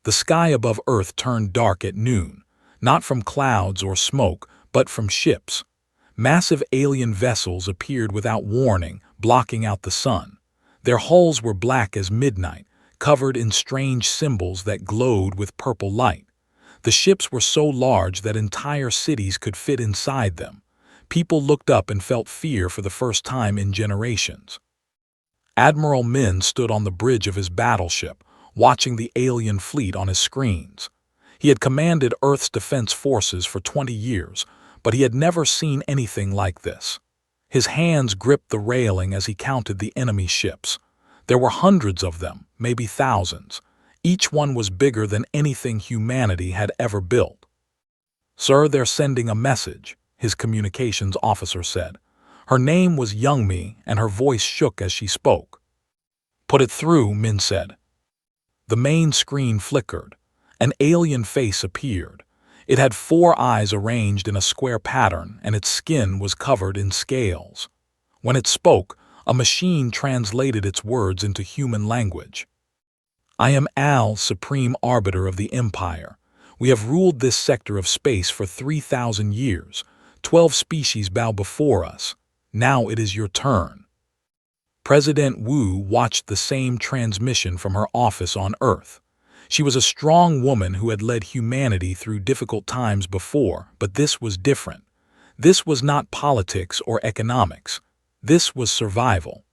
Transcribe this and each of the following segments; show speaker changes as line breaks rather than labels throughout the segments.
The sky above Earth turned dark at noon, not from clouds or smoke, but from ships. Massive alien vessels appeared without warning, blocking out the sun. Their hulls were black as midnight, covered in strange symbols that glowed with purple light. The ships were so large that entire cities could fit inside them. People looked up and felt fear for the first time in generations. Admiral Min stood on the bridge of his battleship, watching the alien fleet on his screens. He had commanded Earth's defense forces for 20 years, but he had never seen anything like this. His hands gripped the railing as he counted the enemy ships. There were hundreds of them, maybe thousands. Each one was bigger than anything humanity had ever built. "Sir, they're sending a message," his communications officer said. Her name was Youngmi, and her voice shook as she spoke. "Put it through," Min said. The main screen flickered. An alien face appeared. It had 4 eyes arranged in a square pattern, and its skin was covered in scales. When it spoke, a machine translated its words into human language. "I am Al, Supreme Arbiter of the Empire. We have ruled this sector of space for 3,000 years. 12 species bow before us. Now it is your turn." President Wu watched the same transmission from her office on Earth. She was a strong woman who had led humanity through difficult times before, but this was different. This was not politics or economics. This was survival.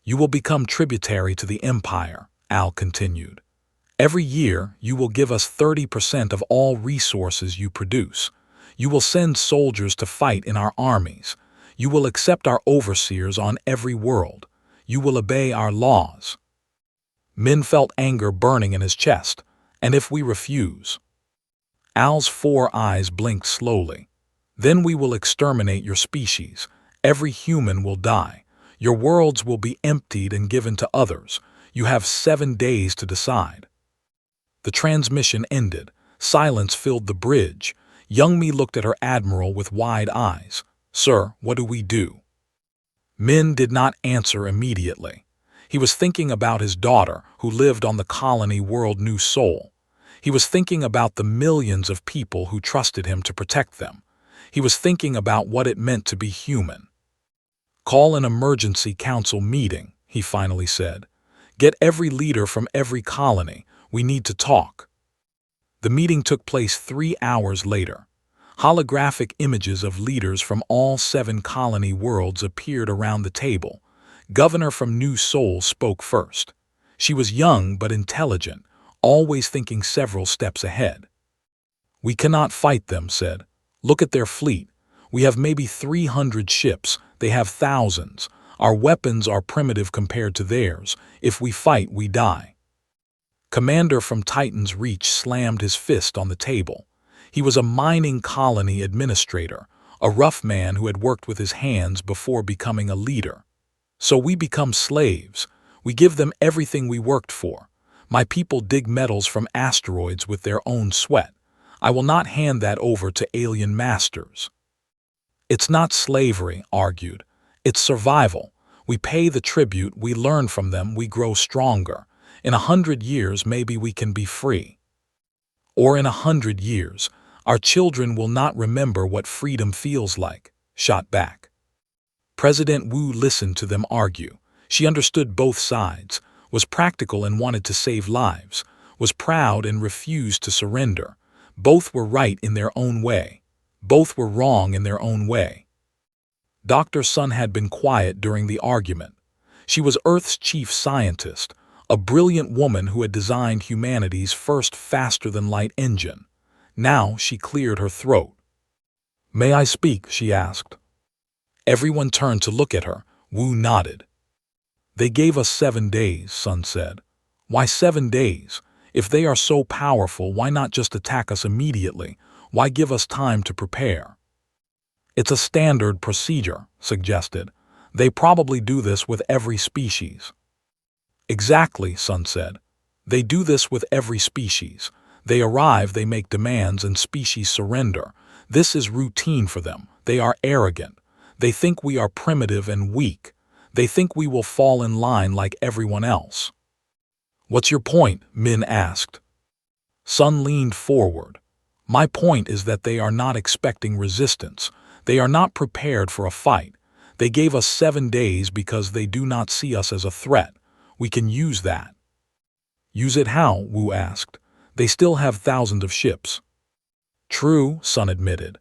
"You will become tributary to the Empire," Al continued. "Every year, you will give us 30% of all resources you produce. You will send soldiers to fight in our armies. You will accept our overseers on every world. You will obey our laws." Min felt anger burning in his chest. "And if we refuse?" Al's 4 eyes blinked slowly. "Then we will exterminate your species. Every human will die. Your worlds will be emptied and given to others. You have 7 days to decide." The transmission ended. Silence filled the bridge. Youngmi looked at her admiral with wide eyes. "Sir, what do we do?" Min did not answer immediately. He was thinking about his daughter, who lived on the colony world New Sol. He was thinking about the millions of people who trusted him to protect them. He was thinking about what it meant to be human. "Call an emergency council meeting," he finally said. "Get every leader from every colony. We need to talk." The meeting took place 3 hours later. Holographic images of leaders from all 7 colony worlds appeared around the table. Governor from New Sol spoke first. She was young but intelligent, always thinking several steps ahead. "We cannot fight them," said. "Look at their fleet. We have maybe 300 ships. They have thousands. Our weapons are primitive compared to theirs. If we fight, we die." Commander from Titan's Reach slammed his fist on the table. He was a mining colony administrator, a rough man who had worked with his hands before becoming a leader. "So we become slaves. We give them everything we worked for. My people dig metals from asteroids with their own sweat. I will not hand that over to alien masters." "It's not slavery," argued. "It's survival. We pay the tribute, we learn from them, we grow stronger. In 100 years, maybe we can be free. Or in 100 years, our children will not remember what freedom feels like," shot back. President Wu listened to them argue. She understood both sides, was practical and wanted to save lives, was proud and refused to surrender. Both were right in their own way. Both were wrong in their own way. Dr. Sun had been quiet during the argument. She was Earth's chief scientist, a brilliant woman who had designed humanity's first faster-than-light engine. Now she cleared her throat. "May I speak?" she asked. Everyone turned to look at her. Wu nodded. "They gave us 7 days," Sun said. "Why 7 days? If they are so powerful, why not just attack us immediately? Why give us time to prepare?" "It's a standard procedure," suggested. "They probably do this with every species." "Exactly," Sun said. "They do this with every species. They arrive, they make demands, and species surrender. This is routine for them. They are arrogant. They think we are primitive and weak. They think we will fall in line like everyone else." "What's your point?" Min asked. Sun leaned forward. My point is that they are not expecting resistance. They are not prepared for a fight. They gave us 7 days because they do not see us as a threat. We can use that. Use it how? Wu asked. They still have thousands of ships. True, Sun admitted.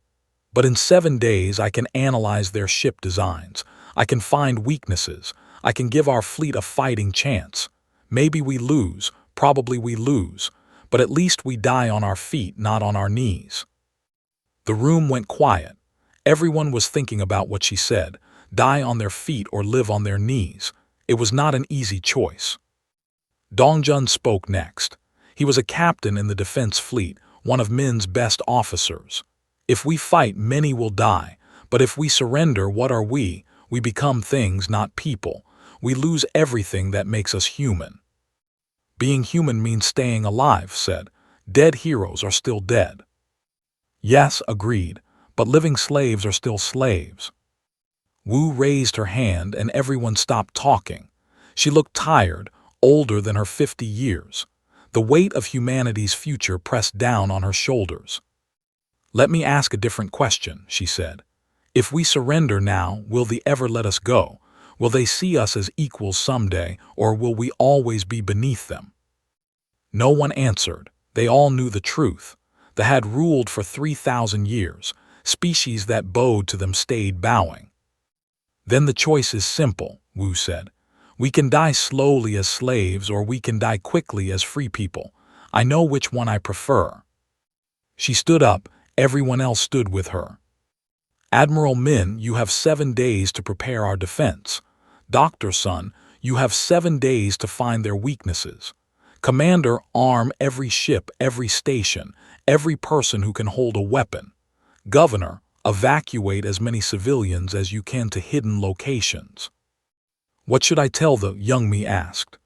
But in 7 days I can analyze their ship designs. I can find weaknesses. I can give our fleet a fighting chance. Maybe we lose, probably we lose, but at least we die on our feet, not on our knees. The room went quiet. Everyone was thinking about what she said, die on their feet or live on their knees. It was not an easy choice. Dongjun spoke next. He was a captain in the defense fleet, one of Min's best officers. If we fight, many will die, but if we surrender, what are we? We become things, not people. We lose everything that makes us human. Being human means staying alive, said. Dead heroes are still dead. Yes, agreed, but living slaves are still slaves. Wu raised her hand and everyone stopped talking. She looked tired, older than her 50 years. The weight of humanity's future pressed down on her shoulders. Let me ask a different question, she said. If we surrender now, will they ever let us go? Will they see us as equals someday, or will we always be beneath them? No one answered. They all knew the truth. They had ruled for 3,000 years. Species that bowed to them stayed bowing. Then the choice is simple, Wu said. We can die slowly as slaves, or we can die quickly as free people. I know which one I prefer. She stood up. Everyone else stood with her. Admiral Min, you have 7 days to prepare our defense. Dr. Sun, you have 7 days to find their weaknesses. Commander, arm every ship, every station, every person who can hold a weapon. Governor, evacuate as many civilians as you can to hidden locations. What should I tell the Youngmi asked.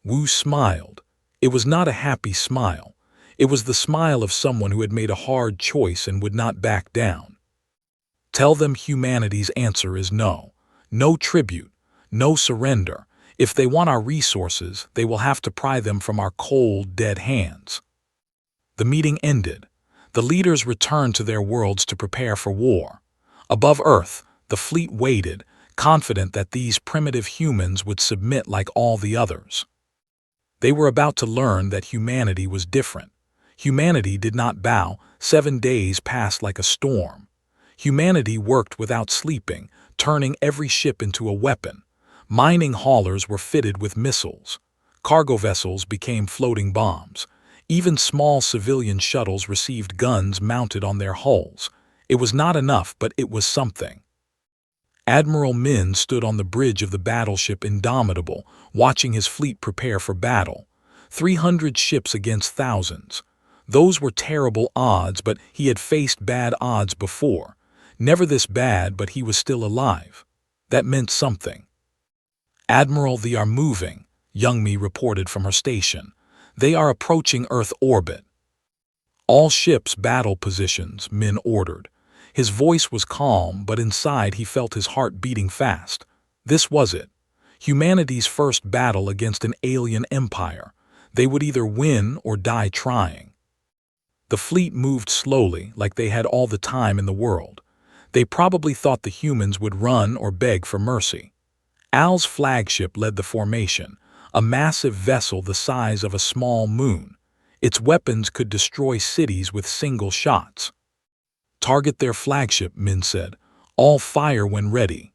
Wu smiled. It was not a happy smile. It was the smile of someone who had made a hard choice and would not back down. Tell them humanity's answer is no. No tribute, no surrender. If they want our resources, they will have to pry them from our cold, dead hands. The meeting ended. The leaders returned to their worlds to prepare for war. Above Earth, the fleet waited, confident that these primitive humans would submit like all the others. They were about to learn that humanity was different. Humanity did not bow. 7 days passed like a storm. Humanity worked without sleeping, turning every ship into a weapon. Mining haulers were fitted with missiles. Cargo vessels became floating bombs. Even small civilian shuttles received guns mounted on their hulls. It was not enough, but it was something. Admiral Min stood on the bridge of the battleship Indomitable, watching his fleet prepare for battle. 300 ships against thousands. Those were terrible odds, but he had faced bad odds before. Never this bad, but he was still alive. That meant something. Admiral, they are moving, Youngmi reported from her station. They are approaching Earth orbit. All ships battle positions, Min ordered. His voice was calm, but inside he felt his heart beating fast. This was it. Humanity's first battle against an alien empire. They would either win or die trying. The fleet moved slowly, like they had all the time in the world. They probably thought the humans would run or beg for mercy. Al's flagship led the formation, a massive vessel the size of a small moon. Its weapons could destroy cities with single shots. Target their flagship, Min said. All fire when ready.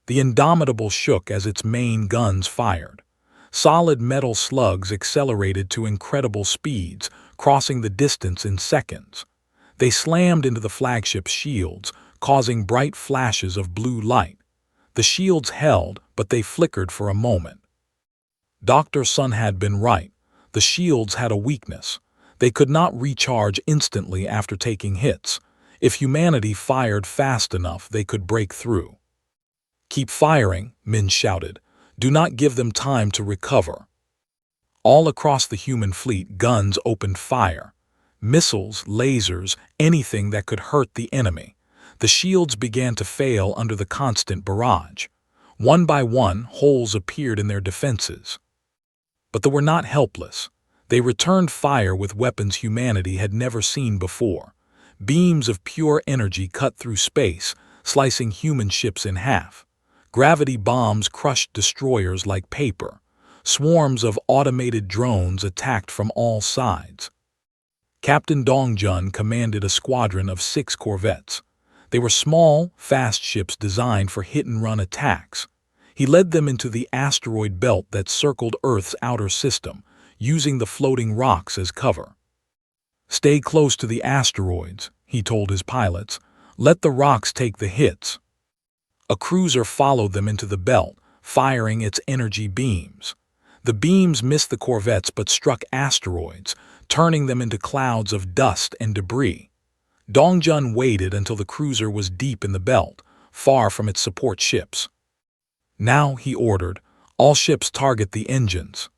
The Indomitable shook as its main guns fired. Solid metal slugs accelerated to incredible speeds, crossing the distance in seconds. They slammed into the flagship's shields, causing bright flashes of blue light. The shields held, but they flickered for a moment. Dr. Sun had been right. The shields had a weakness. They could not recharge instantly after taking hits. If humanity fired fast enough, they could break through. Keep firing, Min shouted. Do not give them time to recover. All across the human fleet, guns opened fire. Missiles, lasers, anything that could hurt the enemy. The shields began to fail under the constant barrage. One by one, holes appeared in their defenses. But they were not helpless. They returned fire with weapons humanity had never seen before. Beams of pure energy cut through space, slicing human ships in half. Gravity bombs crushed destroyers like paper. Swarms of automated drones attacked from all sides. Captain Dongjun commanded a squadron of 6 corvettes. They were small, fast ships designed for hit-and-run attacks. He led them into the asteroid belt that circled Earth's outer system, using the floating rocks as cover. "Stay close to the asteroids," he told his pilots. "Let the rocks take the hits." A cruiser followed them into the belt, firing its energy beams. The beams missed the corvettes but struck asteroids, turning them into clouds of dust and debris. Dongjun waited until the cruiser was deep in the belt, far from its support ships. "Now," he ordered, "all ships target the engines."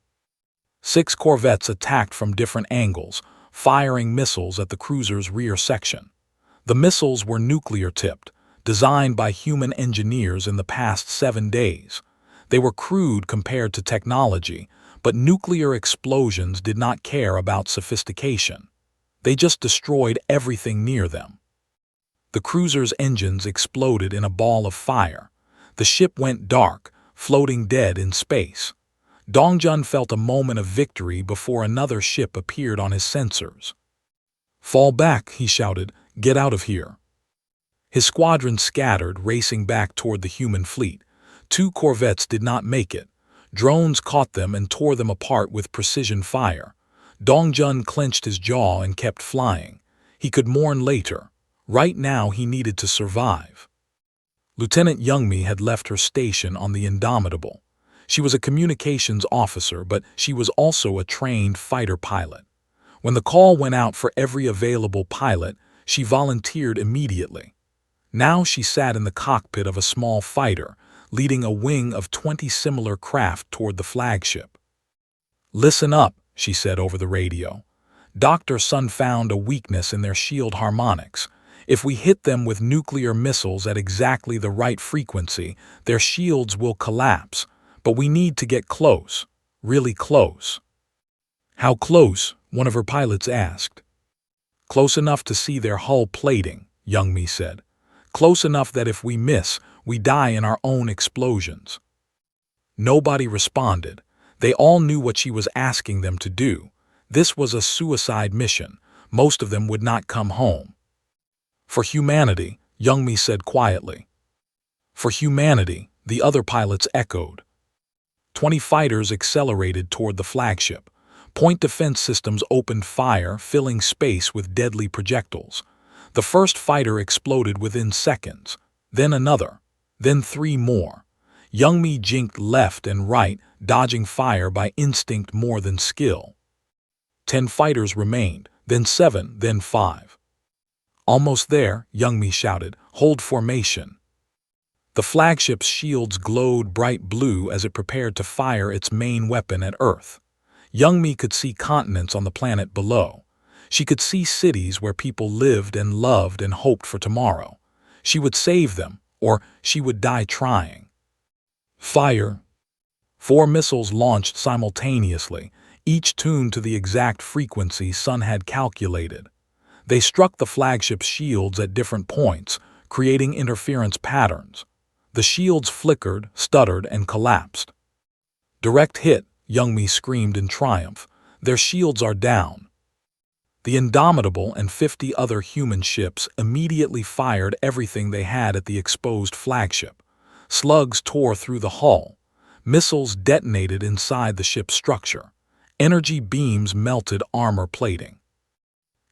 6 corvettes attacked from different angles, firing missiles at the cruiser's rear section. The missiles were nuclear-tipped, designed by human engineers in the past 7 days. They were crude compared to technology, but nuclear explosions did not care about sophistication. They just destroyed everything near them. The cruiser's engines exploded in a ball of fire. The ship went dark, floating dead in space. Dongjun felt a moment of victory before another ship appeared on his sensors. "Fall back," he shouted. "Get out of here." His squadron scattered, racing back toward the human fleet. 2 corvettes did not make it. Drones caught them and tore them apart with precision fire. Dongjun clenched his jaw and kept flying. He could mourn later. Right now he needed to survive. Lieutenant Youngmi had left her station on the Indomitable. She was a communications officer, but she was also a trained fighter pilot. When the call went out for every available pilot, she volunteered immediately. Now she sat in the cockpit of a small fighter, leading a wing of 20 similar craft toward the flagship. "Listen up," she said over the radio. "Dr. Sun found a weakness in their shield harmonics. If we hit them with nuclear missiles at exactly the right frequency, their shields will collapse. But we need to get close, really close." "How close?" one of her pilots asked. "Close enough to see their hull plating," Youngmi said. "Close enough that if we miss, we die in our own explosions." Nobody responded. They all knew what she was asking them to do. This was a suicide mission. Most of them would not come home. "For humanity," Youngmi said quietly. "For humanity," the other pilots echoed. 20 fighters accelerated toward the flagship. Point defense systems opened fire, filling space with deadly projectiles. The first fighter exploded within seconds, then another, then 3 more. Youngmi jinked left and right, dodging fire by instinct more than skill. 10 fighters remained, then 7, then 5. "Almost there," Youngmi shouted. "Hold formation." The flagship's shields glowed bright blue as it prepared to fire its main weapon at Earth. Youngmi could see continents on the planet below. She could see cities where people lived and loved and hoped for tomorrow. She would save them, or she would die trying. Fire. 4 missiles launched simultaneously, each tuned to the exact frequency Sun had calculated. They struck the flagship's shields at different points, creating interference patterns. The shields flickered, stuttered, and collapsed. "Direct hit," Youngmi screamed in triumph. "Their shields are down." The Indomitable and 50 other human ships immediately fired everything they had at the exposed flagship. Slugs tore through the hull. Missiles detonated inside the ship's structure. Energy beams melted armor plating.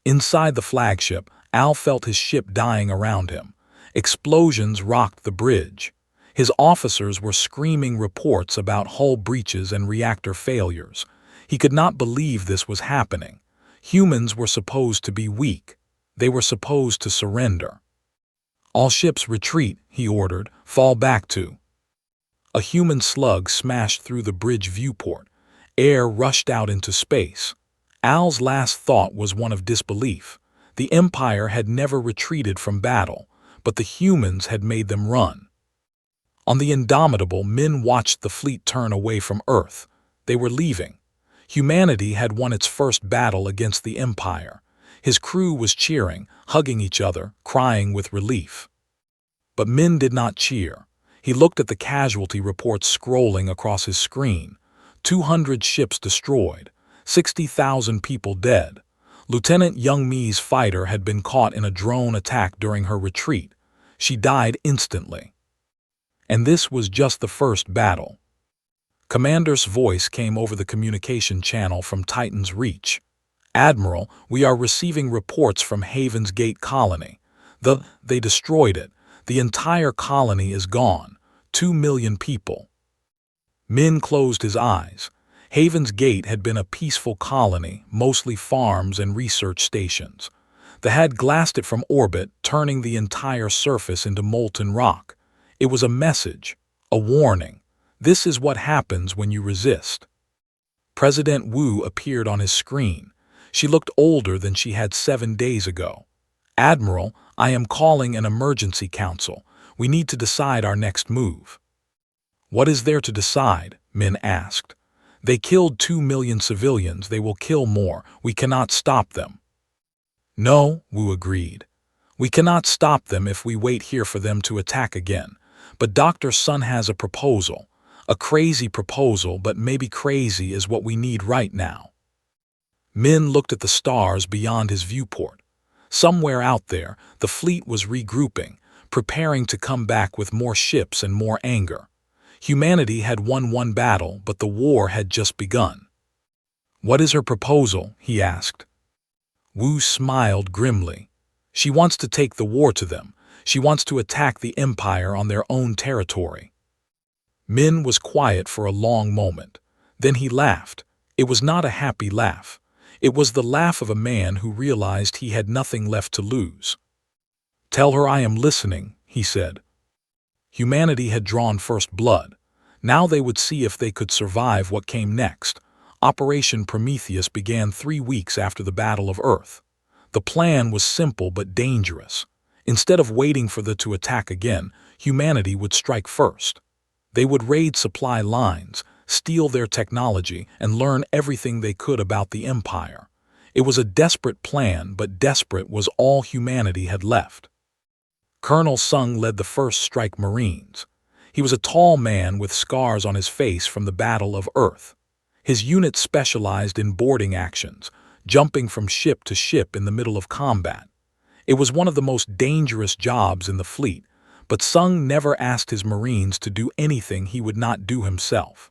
Inside the flagship, Al felt his ship dying around him. Explosions rocked the bridge. His officers were screaming reports about hull breaches and reactor failures. He could not believe this was happening. Humans were supposed to be weak. They were supposed to surrender. "All ships retreat," he ordered. "Fall back to." A human slug smashed through the bridge viewport. Air rushed out into space. Al's last thought was one of disbelief. The Empire had never retreated from battle, but the humans had made them run. On the Indomitable, men watched the fleet turn away from Earth. They were leaving. Humanity had won its first battle against the Empire. His crew was cheering, hugging each other, crying with relief. But Min did not cheer. He looked at the casualty reports scrolling across his screen. 200 ships destroyed, 60,000 people dead. Lieutenant Young Mi's fighter had been caught in a drone attack during her retreat. She died instantly. And this was just the first battle. Commander's voice came over the communication channel from Titan's Reach. "Admiral, we are receiving reports from Haven's Gate colony. They destroyed it. The entire colony is gone. 2 million people." Min closed his eyes. Haven's Gate had been a peaceful colony, mostly farms and research stations. They had glassed it from orbit, turning the entire surface into molten rock. It was a message, a warning. This is what happens when you resist. President Wu appeared on his screen. She looked older than she had 7 days ago. "Admiral, I am calling an emergency council. We need to decide our next move." "What is there to decide?" Min asked. "They killed 2 million civilians. They will kill more. We cannot stop them." "No," Wu agreed. "We cannot stop them if we wait here for them to attack again. But Dr. Sun has a proposal. A crazy proposal, but maybe crazy is what we need right now." Min looked at the stars beyond his viewport. Somewhere out there, the fleet was regrouping, preparing to come back with more ships and more anger. Humanity had won one battle, but the war had just begun. "What is her proposal?" he asked. Wu smiled grimly. "She wants to take the war to them. She wants to attack the Empire on their own territory." Min was quiet for a long moment. Then he laughed. It was not a happy laugh. It was the laugh of a man who realized he had nothing left to lose. "Tell her I am listening," he said. Humanity had drawn first blood. Now they would see if they could survive what came next. Operation Prometheus began 3 weeks after the Battle of Earth. The plan was simple but dangerous. Instead of waiting for them to attack again, humanity would strike first. They would raid supply lines, steal their technology, and learn everything they could about the Empire. It was a desperate plan, but desperate was all humanity had left. Colonel Sung led the first strike Marines. He was a tall man with scars on his face from the Battle of Earth. His unit specialized in boarding actions, jumping from ship to ship in the middle of combat. It was one of the most dangerous jobs in the fleet, but Sung never asked his Marines to do anything he would not do himself.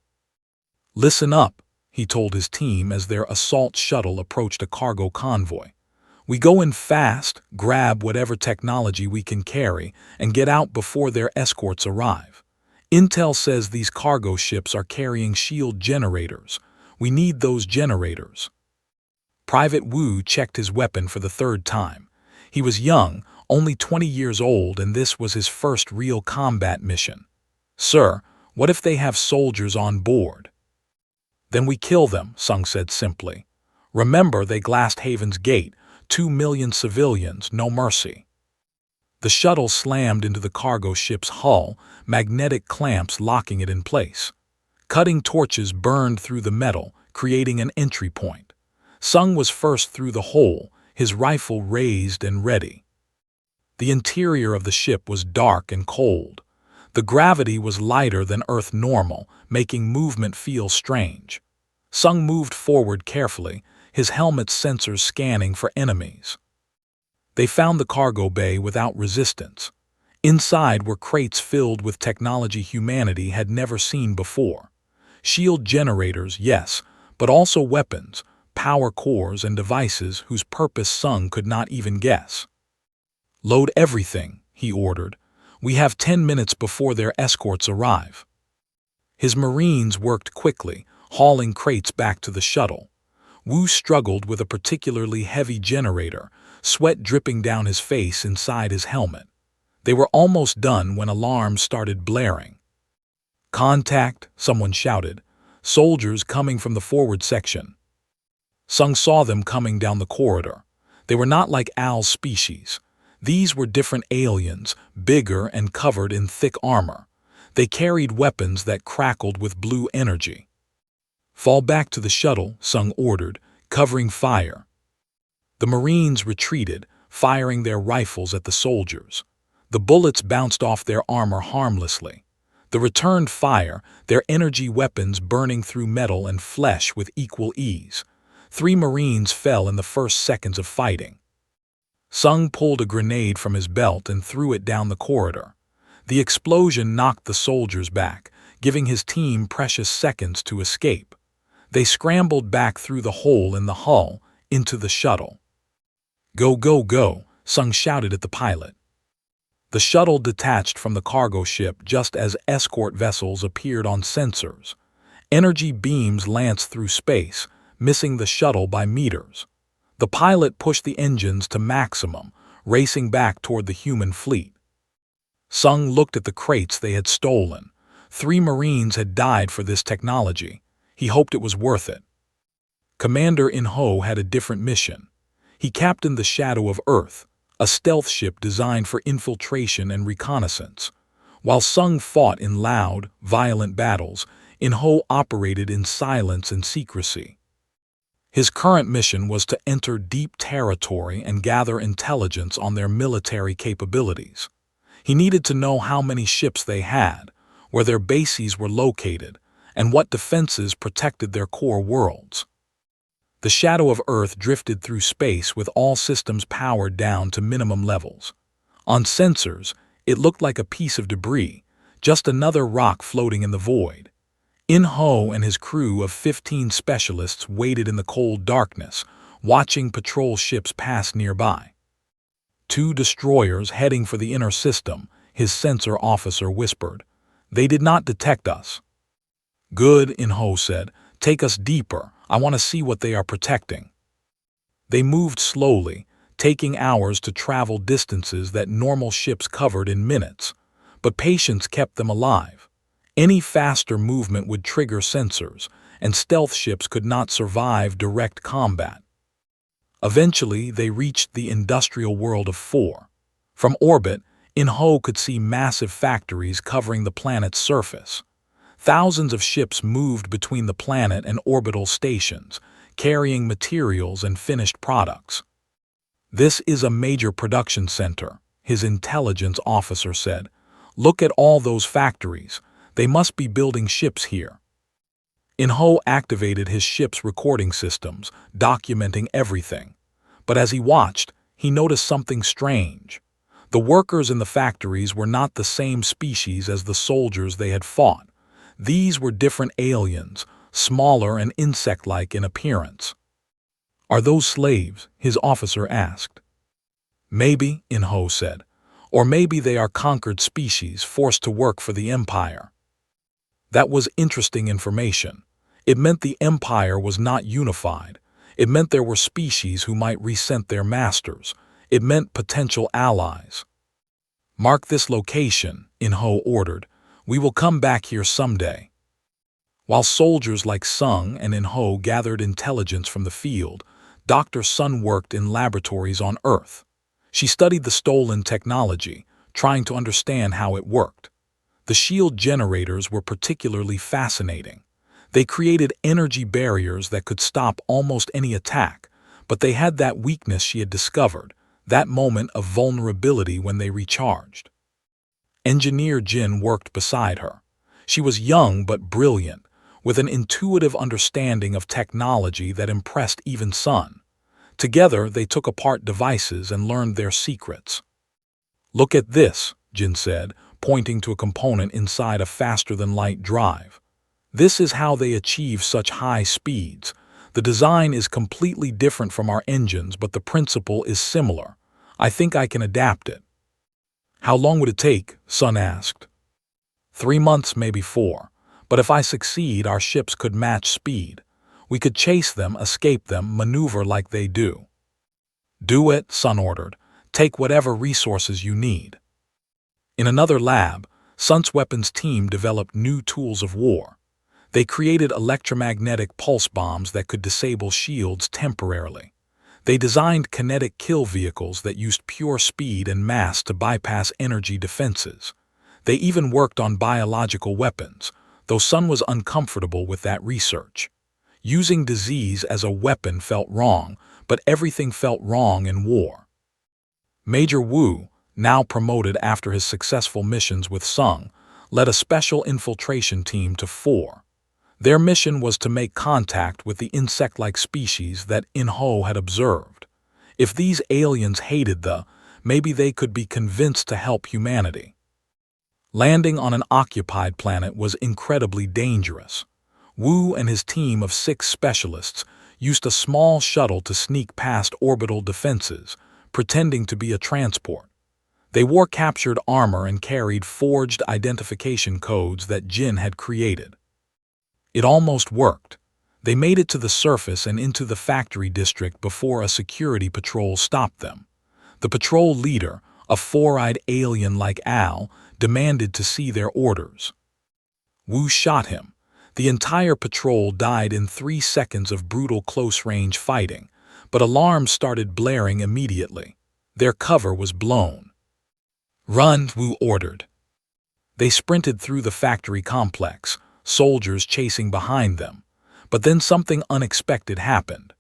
"Listen up," he told his team as their assault shuttle approached a cargo convoy. "We go in fast, grab whatever technology we can carry, and get out before their escorts arrive. Intel says these cargo ships are carrying shield generators. We need those generators." Private Wu checked his weapon for the 3rd time. He was young, only 20 years old, and this was his first real combat mission. "Sir, what if they have soldiers on board?" "Then we kill them," Sung said simply. "Remember, they glassed Haven's Gate. 2 million civilians, no mercy." The shuttle slammed into the cargo ship's hull, magnetic clamps locking it in place. Cutting torches burned through the metal, creating an entry point. Sung was first through the hole, his rifle raised and ready. The interior of the ship was dark and cold. The gravity was lighter than Earth normal, making movement feel strange. Sung moved forward carefully, his helmet's sensors scanning for enemies. They found the cargo bay without resistance. Inside were crates filled with technology humanity had never seen before. Shield generators, yes, but also weapons, power cores, and devices whose purpose Sung could not even guess. "Load everything," he ordered. "We have 10 minutes before their escorts arrive." His Marines worked quickly, hauling crates back to the shuttle. Wu struggled with a particularly heavy generator, sweat dripping down his face inside his helmet. They were almost done when alarms started blaring. "Contact," someone shouted. "Soldiers coming from the forward section." Sung saw them coming down the corridor. They were not like Al's species. These were different aliens, bigger and covered in thick armor. They carried weapons that crackled with blue energy. "Fall back to the shuttle," Sung ordered, covering fire. The Marines retreated, firing their rifles at the soldiers. The bullets bounced off their armor harmlessly. The returned fire, their energy weapons burning through metal and flesh with equal ease. 3 Marines fell in the first seconds of fighting. Sung pulled a grenade from his belt and threw it down the corridor. The explosion knocked the soldiers back, giving his team precious seconds to escape. They scrambled back through the hole in the hull into the shuttle. "Go, go, go," Sung shouted at the pilot. The shuttle detached from the cargo ship just as escort vessels appeared on sensors. Energy beams lanced through space, missing the shuttle by meters. The pilot pushed the engines to maximum, racing back toward the human fleet. Sung looked at the crates they had stolen. 3 Marines had died for this technology. He hoped it was worth it. Commander In-ho had a different mission. He captained the Shadow of Earth, a stealth ship designed for infiltration and reconnaissance. While Sung fought in loud, violent battles, In-ho operated in silence and secrecy. His current mission was to enter deep territory and gather intelligence on their military capabilities. He needed to know how many ships they had, where their bases were located, and what defenses protected their core worlds. The Shadow of Earth drifted through space with all systems powered down to minimum levels. On sensors, it looked like a piece of debris, just another rock floating in the void. In-ho and his crew of 15 specialists waited in the cold darkness, watching patrol ships pass nearby. 2 destroyers heading for the inner system, his sensor officer whispered. "They did not detect us." "Good," In-ho said. "Take us deeper. I want to see what they are protecting." They moved slowly, taking hours to travel distances that normal ships covered in minutes. But patience kept them alive. Any faster movement would trigger sensors, and stealth ships could not survive direct combat. Eventually, they reached the industrial world of 4. From orbit, In-ho could see massive factories covering the planet's surface. Thousands of ships moved between the planet and orbital stations, carrying materials and finished products. "This is a major production center," his intelligence officer said. "Look at all those factories. They must be building ships here." In-ho activated his ship's recording systems, documenting everything. But as he watched, he noticed something strange. The workers in the factories were not the same species as the soldiers they had fought. These were different aliens, smaller and insect-like in appearance. "Are those slaves?" his officer asked. "Maybe," In-ho said. "Or maybe they are conquered species forced to work for the Empire." That was interesting information. It meant the Empire was not unified. It meant there were species who might resent their masters. It meant potential allies. "Mark this location," In-ho ordered. "We will come back here someday." While soldiers like Sung and In-ho gathered intelligence from the field, Dr. Sun worked in laboratories on Earth. She studied the stolen technology, trying to understand how it worked. The shield generators were particularly fascinating. They created energy barriers that could stop almost any attack, but they had that weakness she had discovered, that moment of vulnerability when they recharged. Engineer Jin worked beside her. She was young but brilliant, with an intuitive understanding of technology that impressed even Sun. Together, they took apart devices and learned their secrets. "Look at this," Jin said, pointing to a component inside a faster-than-light drive. "This is how they achieve such high speeds. The design is completely different from our engines, but the principle is similar. I think I can adapt it." "How long would it take?" Sun asked. 3 months, maybe 4. But if I succeed, our ships could match speed. We could chase them, escape them, maneuver like they do." "Do it," Sun ordered. "Take whatever resources you need." In another lab, Sun's weapons team developed new tools of war. They created electromagnetic pulse bombs that could disable shields temporarily. They designed kinetic kill vehicles that used pure speed and mass to bypass energy defenses. They even worked on biological weapons, though Sun was uncomfortable with that research. Using disease as a weapon felt wrong, but everything felt wrong in war. Major Wu, now promoted after his successful missions with Sung, led a special infiltration team to 4. Their mission was to make contact with the insect-like species that In-ho had observed. If these aliens hated maybe they could be convinced to help humanity. Landing on an occupied planet was incredibly dangerous. Wu and his team of 6 specialists used a small shuttle to sneak past orbital defenses, pretending to be a transport. They wore captured armor and carried forged identification codes that Jin had created. It almost worked. They made it to the surface and into the factory district before a security patrol stopped them. The patrol leader, a 4-eyed alien like Al, demanded to see their orders. Wu shot him. The entire patrol died in 3 seconds of brutal close-range fighting, but alarms started blaring immediately. Their cover was blown. "Run," Wu ordered. They sprinted through the factory complex, soldiers chasing behind them. But then something unexpected happened.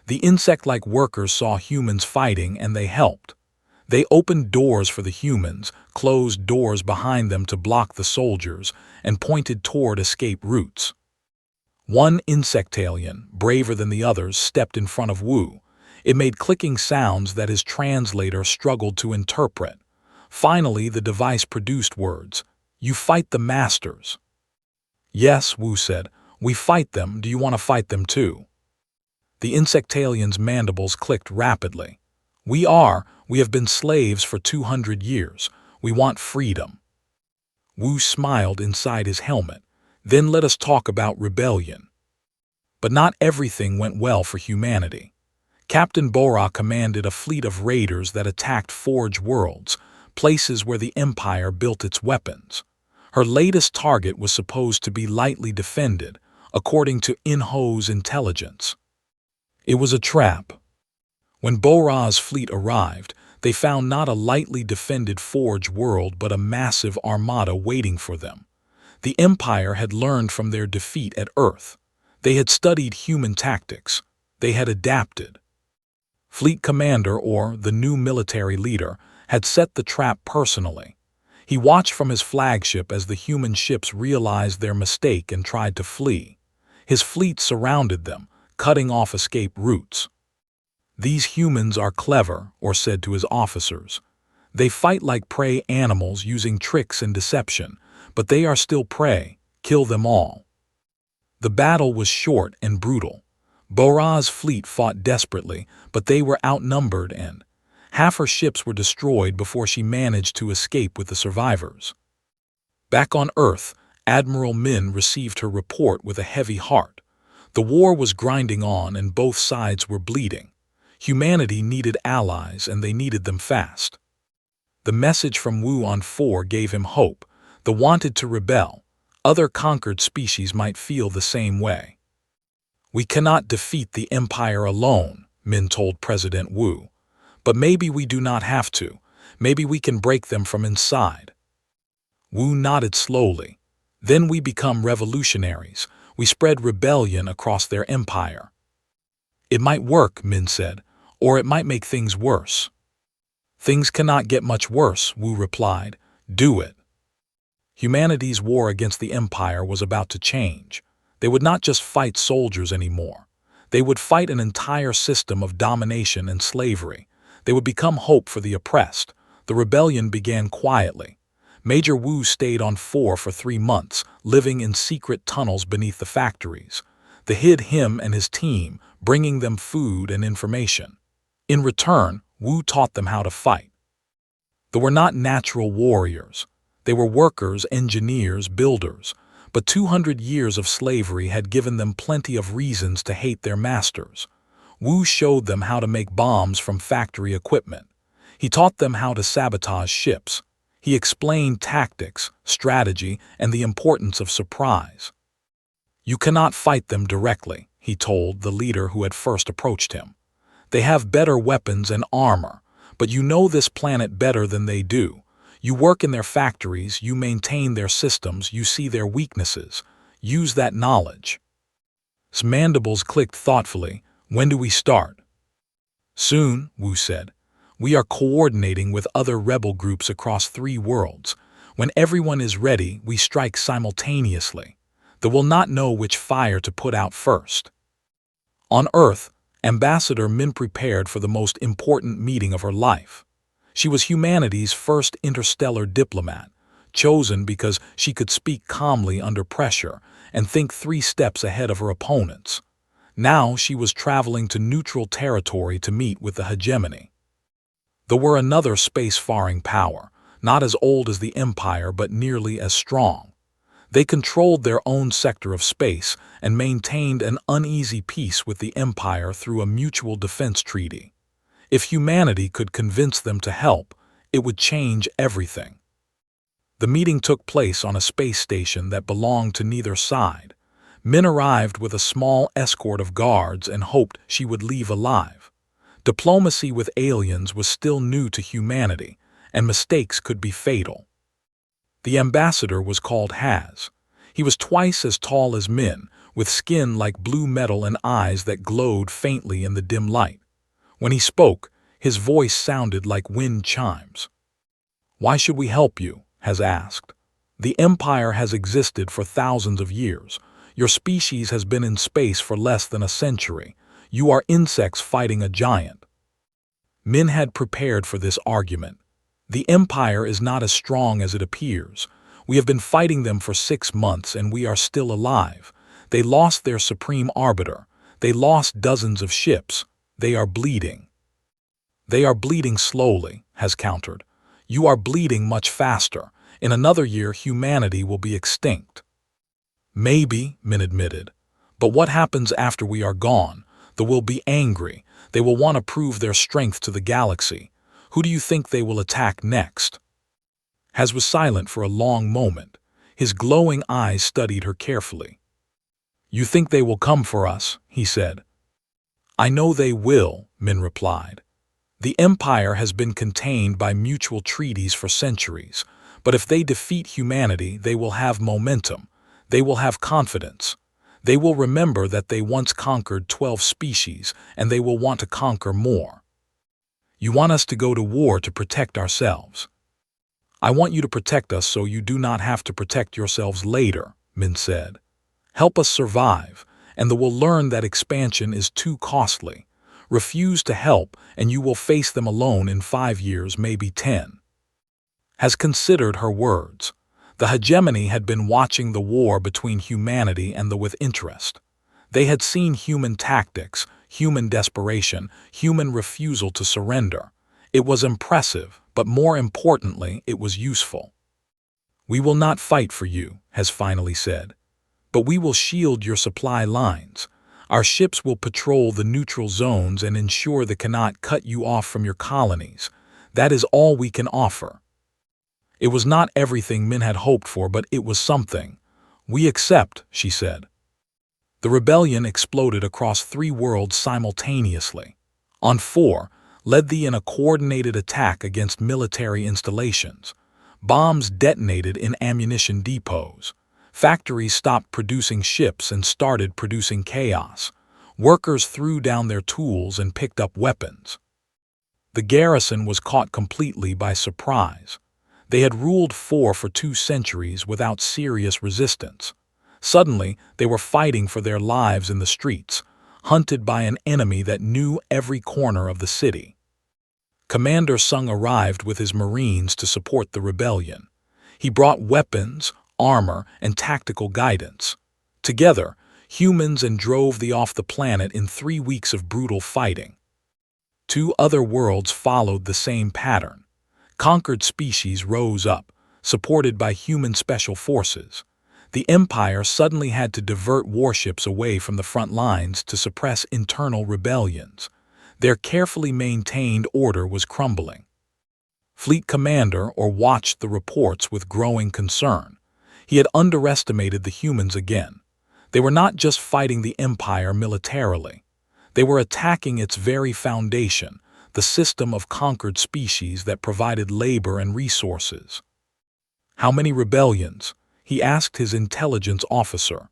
The insect-like workers saw humans fighting and they helped. They opened doors for the humans, closed doors behind them to block the soldiers, and pointed toward escape routes. One insectalian, braver than the others, stepped in front of Wu. It made clicking sounds that his translator struggled to interpret. Finally, the device produced words. "You fight the masters." "Yes," Wu said. "We fight them. Do you want to fight them too?" The insectalian's mandibles clicked rapidly. We have been slaves for 200 years. We want freedom." Wu smiled inside his helmet. "Then let us talk about rebellion." But not everything went well for humanity. Captain Bora commanded a fleet of raiders that attacked Forge worlds, places where the Empire built its weapons. Her latest target was supposed to be lightly defended, according to In-ho's intelligence. It was a trap. When Bora's fleet arrived, they found not a lightly defended Forge world but a massive armada waiting for them. The Empire had learned from their defeat at Earth. They had studied human tactics. They had adapted. Fleet Commander, or the new military leader, had set the trap personally. He watched from his flagship as the human ships realized their mistake and tried to flee. His fleet surrounded them, cutting off escape routes. "These humans are clever," Or said to his officers. "They fight like prey animals using tricks and deception, but they are still prey. Kill them all." The battle was short and brutal. Bora's fleet fought desperately, but they were outnumbered and half her ships were destroyed before she managed to escape with the survivors. Back on Earth, Admiral Min received her report with a heavy heart. The war was grinding on and both sides were bleeding. Humanity needed allies and they needed them fast. The message from Wu on 4 gave him hope. The wanted to rebel. Other conquered species might feel the same way. "We cannot defeat the Empire alone," Min told President Wu. "But maybe we do not have to. Maybe we can break them from inside." Wu nodded slowly. "Then we become revolutionaries. We spread rebellion across their empire." "It might work," Min said, "or it might make things worse." "Things cannot get much worse," Wu replied. "Do it." Humanity's war against the Empire was about to change. They would not just fight soldiers anymore. They would fight an entire system of domination and slavery. They would become hope for the oppressed. The rebellion began quietly. Major Wu stayed on 4 for 3 months, living in secret tunnels beneath the factories. They hid him and his team, bringing them food and information. In return, Wu taught them how to fight. They were not natural warriors. They were workers, engineers, builders. But 200 years of slavery had given them plenty of reasons to hate their masters. Wu showed them how to make bombs from factory equipment. He taught them how to sabotage ships. He explained tactics, strategy, and the importance of surprise. "You cannot fight them directly," he told the leader who had first approached him. "They have better weapons and armor, but you know this planet better than they do. You work in their factories, you maintain their systems, you see their weaknesses. Use that knowledge." His mandibles clicked thoughtfully. When do we start? Soon, Wu said. We are coordinating with other rebel groups across 3 worlds. When everyone is ready, we strike simultaneously. They will not know which fire to put out first. On Earth, Ambassador Min prepared for the most important meeting of her life. She was humanity's first interstellar diplomat, chosen because she could speak calmly under pressure and think 3 steps ahead of her opponents. Now she was traveling to neutral territory to meet with the hegemony. There were another space-faring power, not as old as the Empire but nearly as strong. They controlled their own sector of space and maintained an uneasy peace with the Empire through a mutual defense treaty. If humanity could convince them to help, it would change everything. The meeting took place on a space station that belonged to neither side. Min arrived with a small escort of guards and hoped she would leave alive. Diplomacy with aliens was still new to humanity, and mistakes could be fatal. The ambassador was called Haz. He was twice as tall as Min, with skin like blue metal and eyes that glowed faintly in the dim light. When he spoke, his voice sounded like wind chimes. "Why should we help you?" Haz asked. "The Empire has existed for thousands of years. Your species has been in space for less than a century. You are insects fighting a giant." Min had prepared for this argument. The Empire is not as strong as it appears. We have been fighting them for 6 months and we are still alive. They lost their supreme arbiter. They lost dozens of ships. They are bleeding. "They are bleeding slowly," Haz countered. "You are bleeding much faster. In another year, humanity will be extinct." "Maybe," Min admitted. "But what happens after we are gone? They will be angry. They will want to prove their strength to the galaxy. Who do you think they will attack next?" Haz was silent for a long moment. His glowing eyes studied her carefully. "You think they will come for us?" he said. "I know they will," Min replied. "The Empire has been contained by mutual treaties for centuries, but if they defeat humanity, they will have momentum. They will have confidence. They will remember that they once conquered 12 species, and they will want to conquer more. You want us to go to war to protect ourselves. I want you to protect us so you do not have to protect yourselves later," Min said. "Help us survive, and they will learn that expansion is too costly. Refuse to help, and you will face them alone in 5 years, maybe 10. Has considered her words. The hegemony had been watching the war between humanity and with interest. They had seen human tactics, human desperation, human refusal to surrender. It was impressive, but more importantly, it was useful. "We will not fight for you," Haz finally said. "But we will shield your supply lines. Our ships will patrol the neutral zones and ensure they cannot cut you off from your colonies. That is all we can offer." It was not everything Min had hoped for, but it was something. "We accept," she said. The rebellion exploded across 3 worlds simultaneously. On 4, led in a coordinated attack against military installations. Bombs detonated in ammunition depots. Factories stopped producing ships and started producing chaos. Workers threw down their tools and picked up weapons. The garrison was caught completely by surprise. They had ruled for 2 centuries without serious resistance. Suddenly, they were fighting for their lives in the streets, hunted by an enemy that knew every corner of the city. Commander Sung arrived with his Marines to support the rebellion. He brought weapons, armor, and tactical guidance. Together, humans drove off the planet in 3 weeks of brutal fighting. 2 other worlds followed the same pattern. Conquered species rose up, supported by human special forces. The Empire suddenly had to divert warships away from the front lines to suppress internal rebellions. Their carefully maintained order was crumbling. Fleet Commander watched the reports with growing concern. He had underestimated the humans again. They were not just fighting the Empire militarily. They were attacking its very foundation, the system of conquered species that provided labor and resources. "How many rebellions?" he asked his intelligence officer.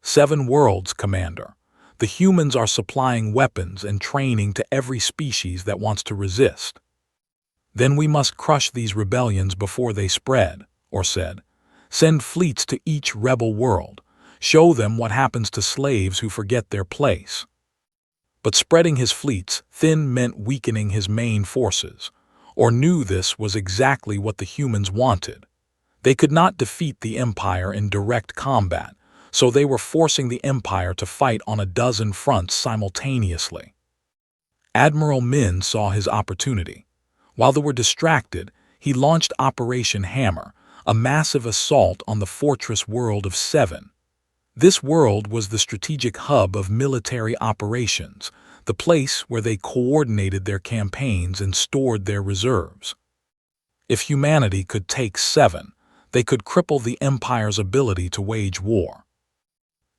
7 worlds, Commander. The humans are supplying weapons and training to every species that wants to resist. Then we must crush these rebellions before they spread, or said. Send fleets to each rebel world. Show them what happens to slaves who forget their place. But spreading his fleets thin meant weakening his main forces, or knew this was exactly what the humans wanted. They could not defeat the Empire in direct combat, so they were forcing the Empire to fight on a dozen fronts simultaneously. Admiral Min saw his opportunity. While they were distracted, he launched Operation Hammer, a massive assault on the fortress world of 7. This world was the strategic hub of military operations, the place where they coordinated their campaigns and stored their reserves. If humanity could take 7, they could cripple the Empire's ability to wage war.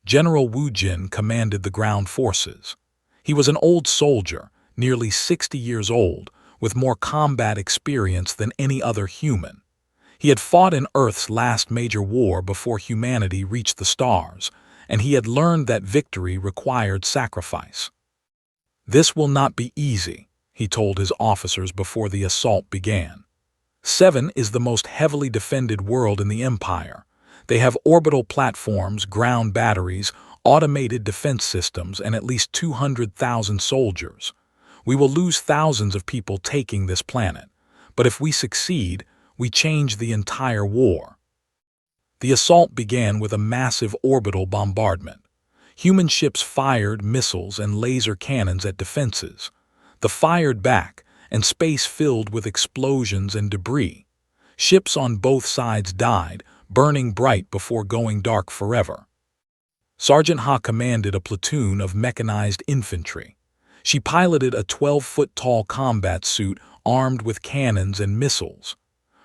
General Wu Jin commanded the ground forces. He was an old soldier, nearly 60 years old, with more combat experience than any other human. He had fought in Earth's last major war before humanity reached the stars, and he had learned that victory required sacrifice. This will not be easy, he told his officers before the assault began. 7 is the most heavily defended world in the Empire. They have orbital platforms, ground batteries, automated defense systems, and at least 200,000 soldiers. We will lose thousands of people taking this planet, but if we succeed, we change the entire war. The assault began with a massive orbital bombardment. Human ships fired missiles and laser cannons at defenses. They fired back, and space filled with explosions and debris. Ships on both sides died, burning bright before going dark forever. Sergeant Ha commanded a platoon of mechanized infantry. She piloted a 12-foot-tall combat suit armed with cannons and missiles.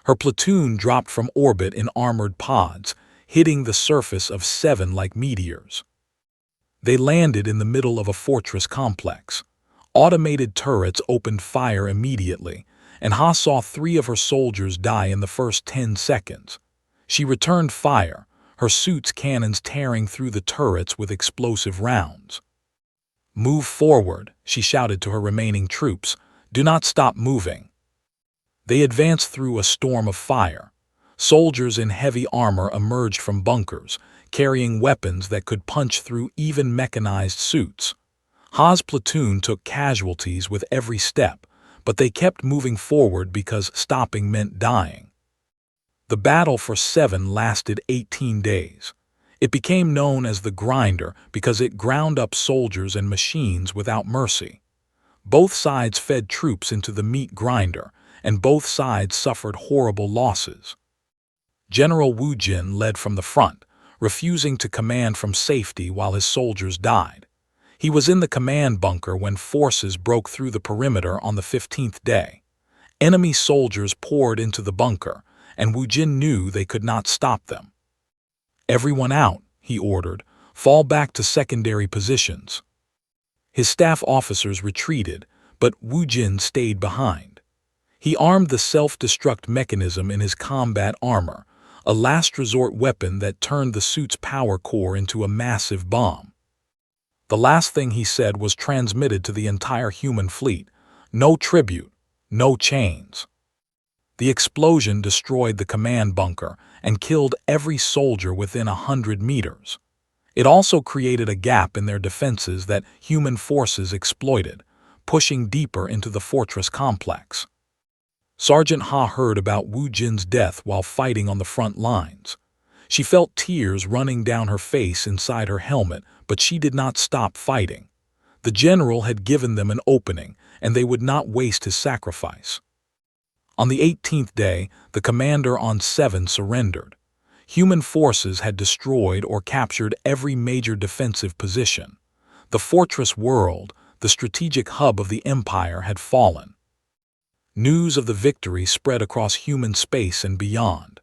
Her platoon dropped from orbit in armored pods, hitting the surface of 7 like meteors. They landed in the middle of a fortress complex. Automated turrets opened fire immediately, and Ha saw 3 of her soldiers die in the first 10 seconds. She returned fire, her suit's cannons tearing through the turrets with explosive rounds. "Move forward," she shouted to her remaining troops. "Do not stop moving." They advanced through a storm of fire. Soldiers in heavy armor emerged from bunkers, carrying weapons that could punch through even mechanized suits. Ha's platoon took casualties with every step, but they kept moving forward because stopping meant dying. The battle for 7 lasted 18 days. It became known as the Grinder because it ground up soldiers and machines without mercy. Both sides fed troops into the meat grinder, and both sides suffered horrible losses. General Wu Jin led from the front, refusing to command from safety while his soldiers died. He was in the command bunker when forces broke through the perimeter on the 15th day. Enemy soldiers poured into the bunker, and Wu Jin knew they could not stop them. "Everyone out," he ordered. "Fall back to secondary positions." His staff officers retreated, but Wu Jin stayed behind. He armed the self-destruct mechanism in his combat armor, a last-resort weapon that turned the suit's power core into a massive bomb. The last thing he said was transmitted to the entire human fleet: "No tribute, no chains." The explosion destroyed the command bunker and killed every soldier within 100 meters. It also created a gap in their defenses that human forces exploited, pushing deeper into the fortress complex. Sergeant Ha heard about Wu Jin's death while fighting on the front lines. She felt tears running down her face inside her helmet, but she did not stop fighting. The general had given them an opening, and they would not waste his sacrifice. On the 18th day, the commander on 7 surrendered. Human forces had destroyed or captured every major defensive position. The fortress world, the strategic hub of the Empire, had fallen. News of the victory spread across human space and beyond.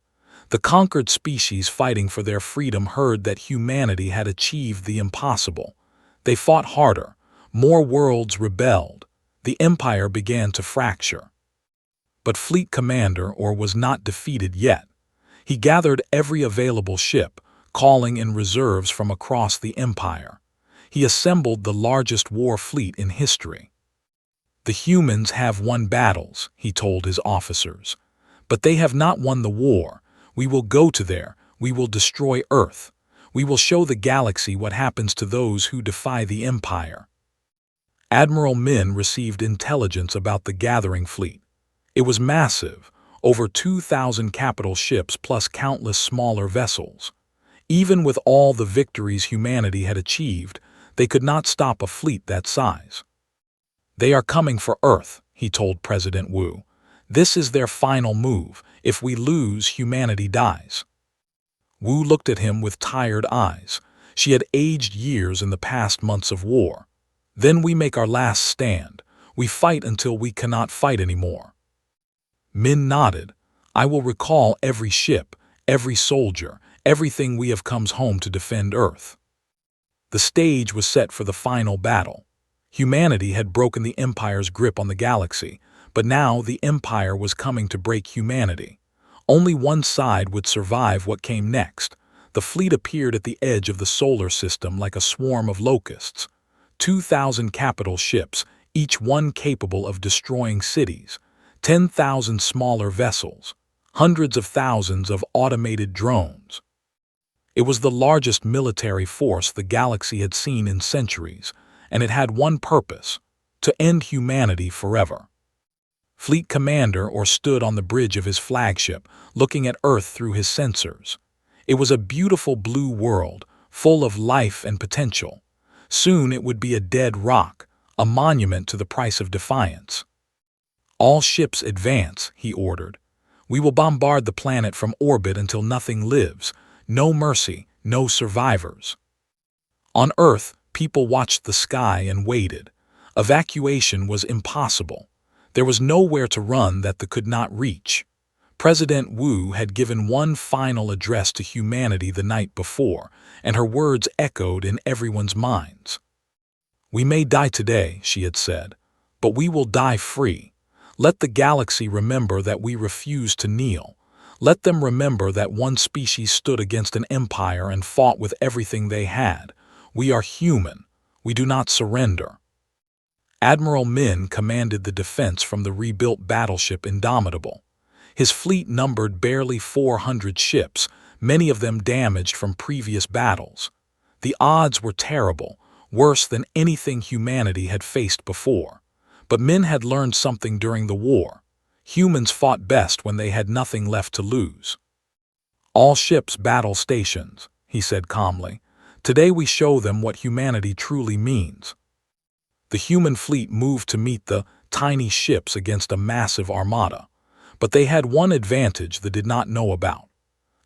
The conquered species fighting for their freedom heard that humanity had achieved the impossible. They fought harder. More worlds rebelled. The Empire began to fracture. But Fleet Commander Or was not defeated yet. He gathered every available ship, calling in reserves from across the Empire. He assembled the largest war fleet in history. "The humans have won battles," he told his officers. "But they have not won the war. We will go to there. We will destroy Earth. We will show the galaxy what happens to those who defy the Empire." Admiral Min received intelligence about the gathering fleet. It was massive, over 2,000 capital ships plus countless smaller vessels. Even with all the victories humanity had achieved, they could not stop a fleet that size. "They are coming for Earth," he told President Wu. "This is their final move. If we lose, humanity dies." Wu looked at him with tired eyes. She had aged years in the past months of war. "Then we make our last stand. We fight until we cannot fight anymore." Min nodded. "I will recall every ship, every soldier, everything we have comes home to defend Earth." The stage was set for the final battle. Humanity had broken the Empire's grip on the galaxy, but now the Empire was coming to break humanity. Only one side would survive what came next. The fleet appeared at the edge of the solar system like a swarm of locusts. 2,000 capital ships, each one capable of destroying cities. 10,000 smaller vessels. Hundreds of thousands of automated drones. It was the largest military force the galaxy had seen in centuries, and it had one purpose: to end humanity forever. Fleet Commander Or stood on the bridge of his flagship, looking at Earth through his sensors. It was a beautiful blue world, full of life and potential. Soon it would be a dead rock, a monument to the price of defiance. "All ships advance," he ordered. "We will bombard the planet from orbit until nothing lives. No mercy, no survivors." On Earth, people watched the sky and waited. Evacuation was impossible. There was nowhere to run that they could not reach. President Wu had given one final address to humanity the night before, and her words echoed in everyone's minds. "We may die today," she had said, "but we will die free. Let the galaxy remember that we refused to kneel. Let them remember that one species stood against an empire and fought with everything they had. We are human. We do not surrender." Admiral Min commanded the defense from the rebuilt battleship Indomitable. His fleet numbered barely 400 ships, many of them damaged from previous battles. The odds were terrible, worse than anything humanity had faced before. But Min had learned something during the war. Humans fought best when they had nothing left to lose. "All ships battle stations," he said calmly. "Today we show them what humanity truly means." The human fleet moved to meet the tiny ships against a massive armada. But they had one advantage they did not know about.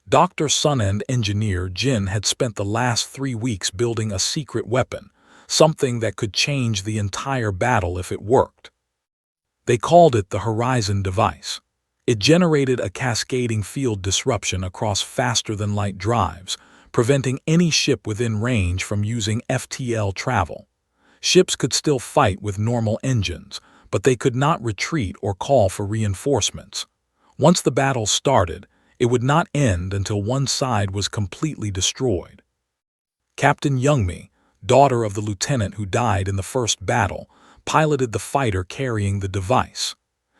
Dr. Sun and engineer Jin had spent the last 3 weeks building a secret weapon, something that could change the entire battle if it worked. They called it the Horizon device. It generated a cascading field disruption across faster-than-light drives, preventing any ship within range from using FTL travel. Ships could still fight with normal engines, but they could not retreat or call for reinforcements. Once the battle started, it would not end until one side was completely destroyed. Captain Youngmi, daughter of the lieutenant who died in the first battle, piloted the fighter carrying the device.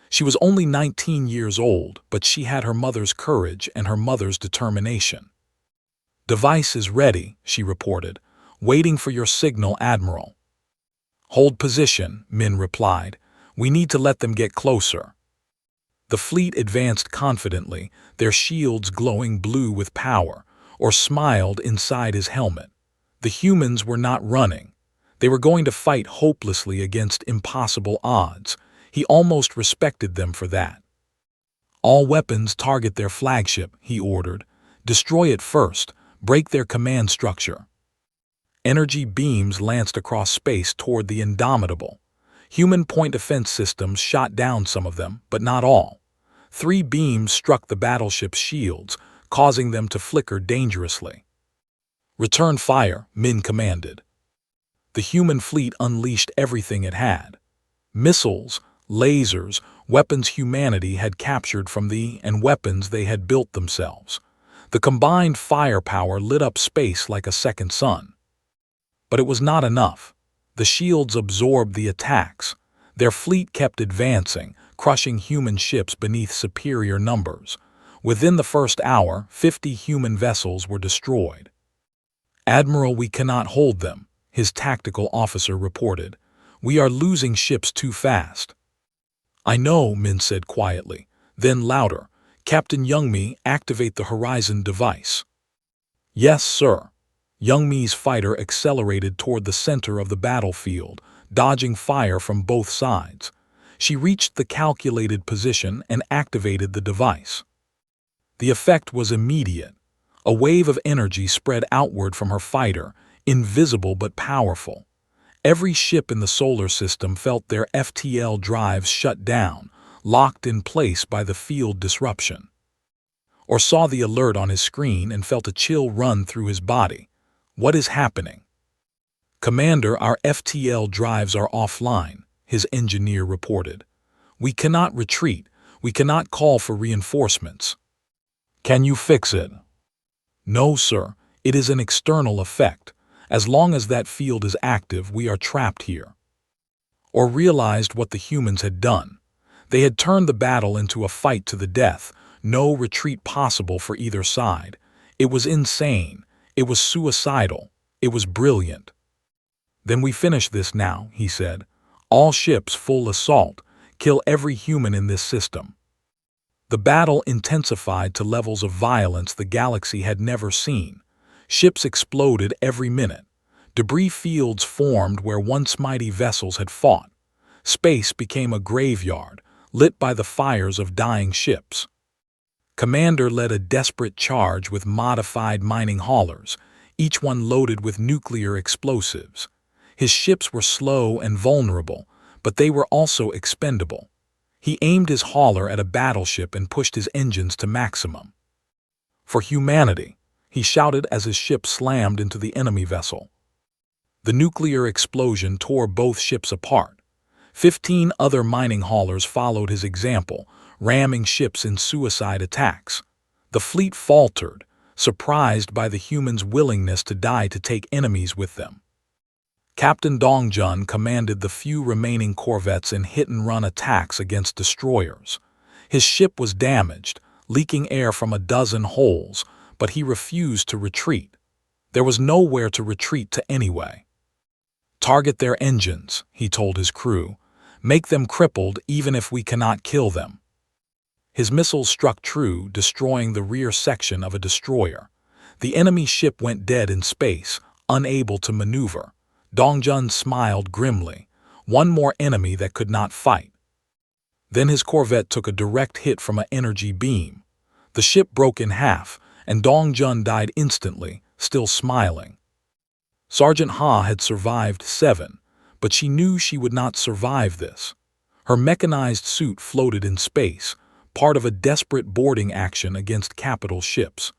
She was only 19 years old, but she had her mother's courage and her mother's determination. "Device is ready," she reported. "Waiting for your signal, Admiral." "Hold position," Min replied. "We need to let them get closer." The fleet advanced confidently, their shields glowing blue with power, or smiled inside his helmet. The humans were not running. They were going to fight hopelessly against impossible odds. He almost respected them for that. "All weapons target their flagship," he ordered. "Destroy it first. Break their command structure." Energy beams lanced across space toward the Indomitable. Human point defense systems shot down some of them, but not all. 3 beams struck the battleship's shields, causing them to flicker dangerously. "Return fire," Min commanded. The human fleet unleashed everything it had. Missiles, lasers, weapons humanity had captured from and weapons they had built themselves. The combined firepower lit up space like a second sun. But it was not enough. The shields absorbed the attacks. Their fleet kept advancing, crushing human ships beneath superior numbers. Within the first hour, 50 human vessels were destroyed. "Admiral, we cannot hold them," his tactical officer reported. "We are losing ships too fast." "I know," Min said quietly. Then louder, "Captain Youngmi, activate the horizon device." "Yes, sir." Youngmi's fighter accelerated toward the center of the battlefield, dodging fire from both sides. She reached the calculated position and activated the device. The effect was immediate. A wave of energy spread outward from her fighter, invisible but powerful. Every ship in the solar system felt their FTL drives shut down, locked in place by the field disruption. Or saw the alert on his screen and felt a chill run through his body. "What is happening?" "Commander, our FTL drives are offline," his engineer reported. "We cannot retreat. We cannot call for reinforcements." "Can you fix it?" "No, sir. It is an external effect. As long as that field is active, we are trapped here." Or realized what the humans had done. They had turned the battle into a fight to the death, no retreat possible for either side. It was insane. It was suicidal. It was brilliant. "Then we finish this now," he said. "All ships full assault. Kill every human in this system." The battle intensified to levels of violence the galaxy had never seen. Ships exploded every minute. Debris fields formed where once mighty vessels had fought. Space became a graveyard, lit by the fires of dying ships. Commander led a desperate charge with modified mining haulers, each one loaded with nuclear explosives. His ships were slow and vulnerable, but they were also expendable. He aimed his hauler at a battleship and pushed his engines to maximum. "For humanity," he shouted as his ship slammed into the enemy vessel. The nuclear explosion tore both ships apart. 15 other mining haulers followed his example, ramming ships in suicide attacks. The fleet faltered, surprised by the humans' willingness to die to take enemies with them. Captain Dongjun commanded the few remaining corvettes in hit-and-run attacks against destroyers. His ship was damaged, leaking air from a dozen holes, but he refused to retreat. There was nowhere to retreat to anyway. "Target their engines," he told his crew. "Make them crippled even if we cannot kill them." His missiles struck true, destroying the rear section of a destroyer. The enemy ship went dead in space, unable to maneuver. Dongjun smiled grimly. One more enemy that could not fight. Then his corvette took a direct hit from an energy beam. The ship broke in half, and Dongjun died instantly, still smiling. Sergeant Ha had survived 7, but she knew she would not survive this. Her mechanized suit floated in space, part of a desperate boarding action against capital ships.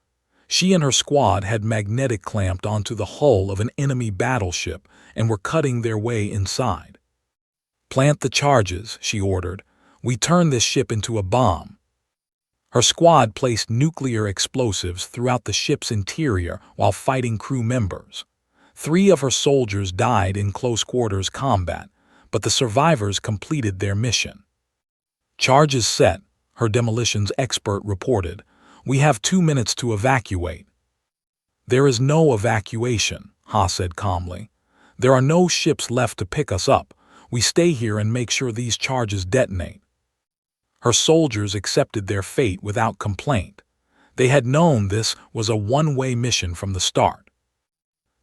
She and her squad had magnetic clamped onto the hull of an enemy battleship and were cutting their way inside. "Plant the charges," she ordered. "We turn this ship into a bomb." Her squad placed nuclear explosives throughout the ship's interior while fighting crew members. 3 of her soldiers died in close-quarters combat, but the survivors completed their mission. "Charges set," her demolitions expert reported. "We have 2 minutes to evacuate." "There is no evacuation," Ha said calmly. "There are no ships left to pick us up. We stay here and make sure these charges detonate." Her soldiers accepted their fate without complaint. They had known this was a one-way mission from the start.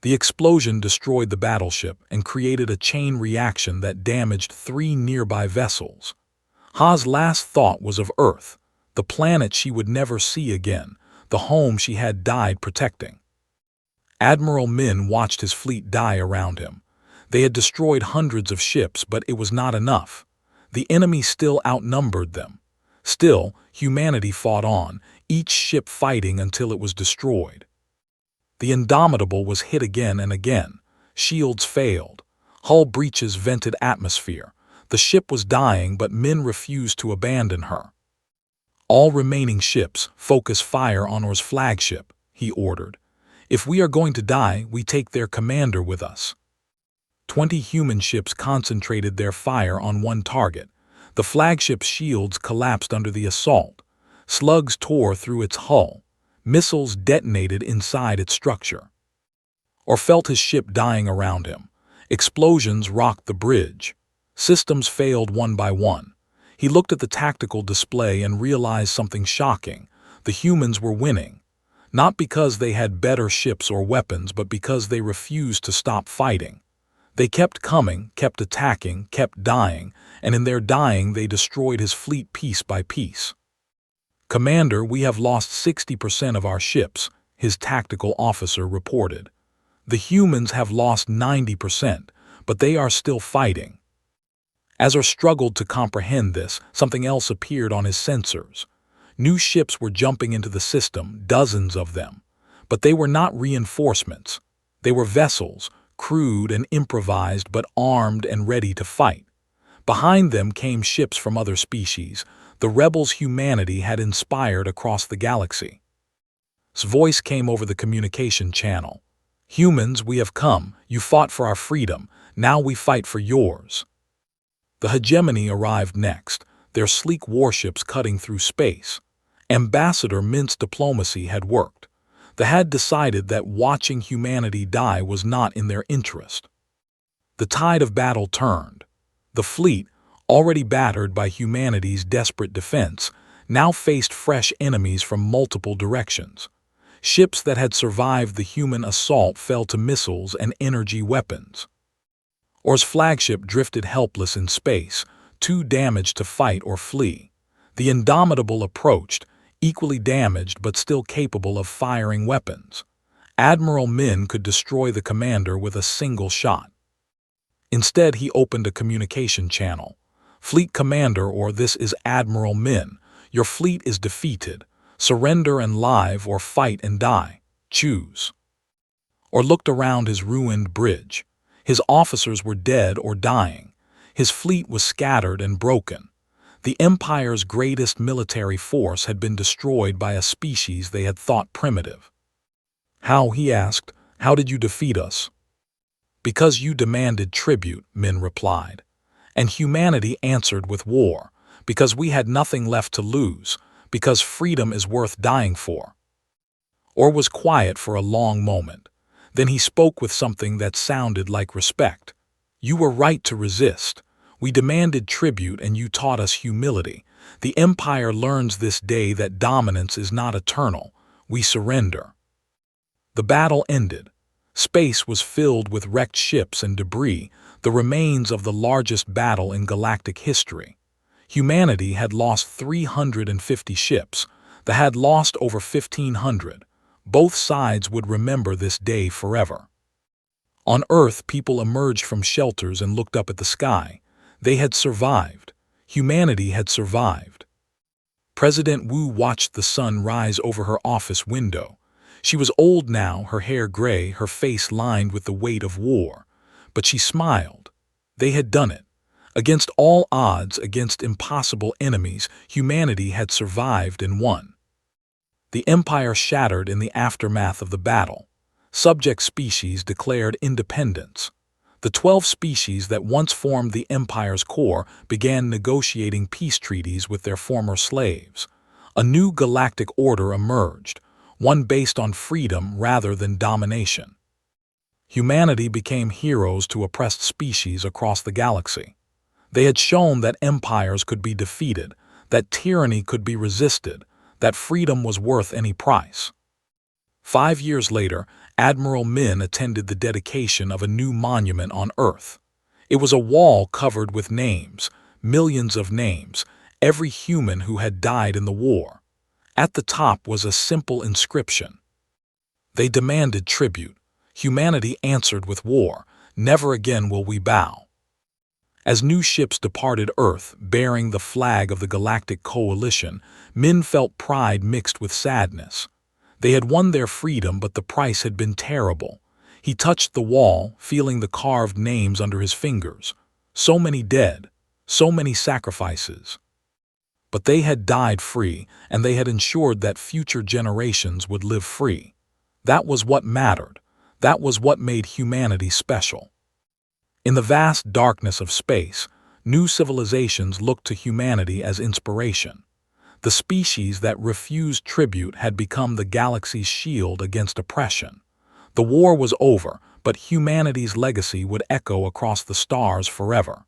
The explosion destroyed the battleship and created a chain reaction that damaged 3 nearby vessels. Ha's last thought was of Earth, the planet she would never see again, the home she had died protecting. Admiral Min watched his fleet die around him. They had destroyed hundreds of ships, but it was not enough. The enemy still outnumbered them. Still, humanity fought on, each ship fighting until it was destroyed. The Indomitable was hit again and again. Shields failed. Hull breaches vented atmosphere. The ship was dying, but Min refused to abandon her. "All remaining ships, focus fire on Or's flagship," he ordered. "If we are going to die, we take their commander with us." 20 human ships concentrated their fire on one target. The flagship's shields collapsed under the assault. Slugs tore through its hull. Missiles detonated inside its structure. Or felt his ship dying around him. Explosions rocked the bridge. Systems failed one by one. He looked at the tactical display and realized something shocking. The humans were winning. Not because they had better ships or weapons, but because they refused to stop fighting. They kept coming, kept attacking, kept dying, and in their dying they destroyed his fleet piece by piece. "Commander, we have lost 60% of our ships," his tactical officer reported. "The humans have lost 90%, but they are still fighting." Azor struggled to comprehend this. Something else appeared on his sensors. New ships were jumping into the system, dozens of them. But they were not reinforcements. They were vessels, crude and improvised, but armed and ready to fight. Behind them came ships from other species, the rebels humanity had inspired across the galaxy. His voice came over the communication channel. "Humans, we have come. You fought for our freedom. Now we fight for yours." The hegemony arrived next, their sleek warships cutting through space. Ambassador Mint's diplomacy had worked. They had decided that watching humanity die was not in their interest. The tide of battle turned. The fleet, already battered by humanity's desperate defense, now faced fresh enemies from multiple directions. Ships that had survived the human assault fell to missiles and energy weapons. Or's flagship drifted helpless in space, too damaged to fight or flee. The Indomitable approached, equally damaged but still capable of firing weapons. Admiral Min could destroy the commander with a single shot. Instead, he opened a communication channel. "Fleet Commander, or this is Admiral Min. Your fleet is defeated. Surrender and live, or fight and die. Choose." Or looked around his ruined bridge. His officers were dead or dying. His fleet was scattered and broken. The Empire's greatest military force had been destroyed by a species they had thought primitive. "How?" he asked. "How did you defeat us?" "Because you demanded tribute," Min replied. "And humanity answered with war, because we had nothing left to lose, because freedom is worth dying for." Or was quiet for a long moment. Then he spoke with something that sounded like respect. "You were right to resist. We demanded tribute and you taught us humility. The Empire learns this day that dominance is not eternal. We surrender." The battle ended. Space was filled with wrecked ships and debris, the remains of the largest battle in galactic history. Humanity had lost 350 ships. They had lost over 1,500. Both sides would remember this day forever. On Earth, people emerged from shelters and looked up at the sky. They had survived. Humanity had survived. President Wu watched the sun rise over her office window. She was old now, her hair gray, her face lined with the weight of war. But she smiled. They had done it. Against all odds, against impossible enemies, humanity had survived and won. The Empire shattered in the aftermath of the battle. Subject species declared independence. The 12 species that once formed the Empire's core began negotiating peace treaties with their former slaves. A new galactic order emerged, one based on freedom rather than domination. Humanity became heroes to oppressed species across the galaxy. They had shown that empires could be defeated, that tyranny could be resisted, that freedom was worth any price. 5 years later, Admiral Min attended the dedication of a new monument on Earth. It was a wall covered with names, millions of names, every human who had died in the war. At the top was a simple inscription. They demanded tribute. Humanity answered with war. Never again will we bow. As new ships departed Earth, bearing the flag of the Galactic Coalition, Min felt pride mixed with sadness. They had won their freedom, but the price had been terrible. He touched the wall, feeling the carved names under his fingers. So many dead, so many sacrifices. But they had died free, and they had ensured that future generations would live free. That was what mattered. That was what made humanity special. In the vast darkness of space, new civilizations looked to humanity as inspiration. The species that refused tribute had become the galaxy's shield against oppression. The war was over, but humanity's legacy would echo across the stars forever.